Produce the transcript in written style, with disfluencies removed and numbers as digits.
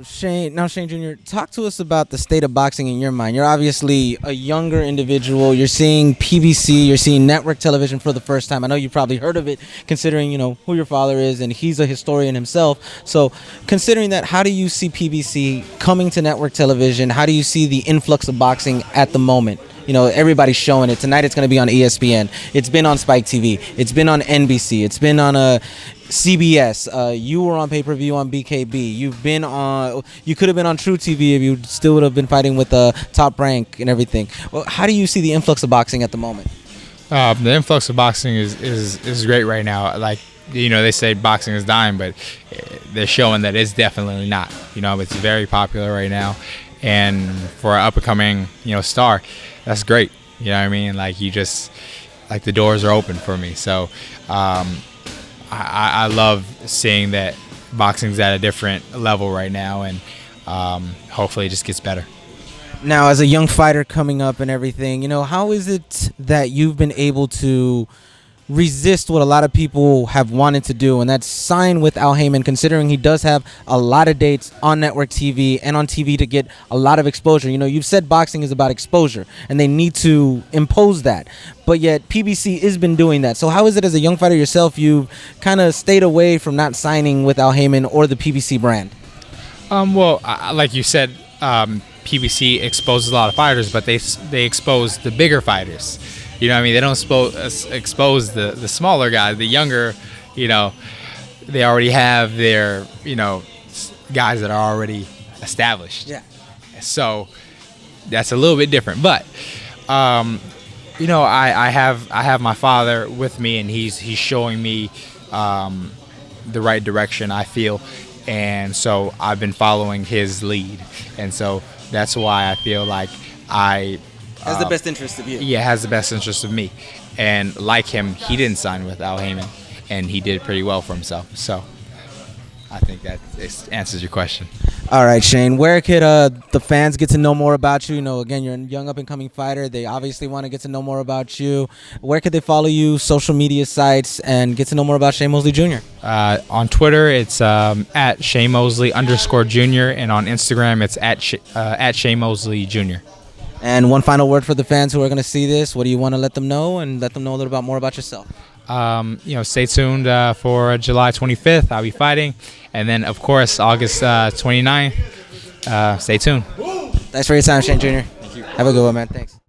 Shane Jr., talk to us about the state of boxing in your mind. You're obviously a younger individual. You're seeing PBC, you're seeing network television for the first time. I know you've probably heard of it, considering, who your father is, and he's a historian himself. So considering that, how do you see PBC coming to network television? How do you see the influx of boxing at the moment? Everybody's showing it. Tonight it's going to be on ESPN. It's been on Spike TV. It's been on NBC. It's been on CBS. You were on pay-per-view on BKB. You could have been on True TV if you still would have been fighting with Top Rank and everything. Well, how do you see the influx of boxing at the moment? The influx of boxing is great right now. Like, they say boxing is dying, but they're showing that it's definitely not. It's very popular right now. And for an up-and-coming, star, that's great. You know what I mean? Like, the doors are open for me. So I love seeing that boxing's at a different level right now, and hopefully it just gets better. Now, as a young fighter coming up and everything, how is it that you've been able to resist what a lot of people have wanted to do, and that's sign with Al Haymon, considering he does have a lot of dates on network TV and on TV to get a lot of exposure? You've said boxing is about exposure, and they need to impose that, but yet PBC has been doing that. So how is it, as a young fighter yourself, you kind of stayed away from not signing with Al Haymon or the PBC brand? Well, like you said, PBC exposes a lot of fighters, but they expose the bigger fighters. You know what I mean? They don't expose the smaller guys, the younger, they already have their, guys that are already established. Yeah. So that's a little bit different. But, I have my father with me, and he's showing me the right direction, I feel. And so I've been following his lead. And so that's why I feel like has the best interest of you. Yeah, has the best interest of me. And like him, he didn't sign with Al Haymon, and he did pretty well for himself. So I think that answers your question. All right, Shane, where could the fans get to know more about you? Again, you're a young up-and-coming fighter. They obviously want to get to know more about you. Where could they follow you, social media sites, and get to know more about Shane Mosley Jr.? On Twitter, it's at Shane Mosley _Jr., and on Instagram, it's at Shane Mosley Jr. And one final word for the fans who are going to see this. What do you want to let them know, and let them know a little bit more about yourself? Stay tuned for July 25th. I'll be fighting. And then, of course, August 29th. Stay tuned. Thanks for your time, Shane Jr. Thank you. Have a good one, man. Thanks.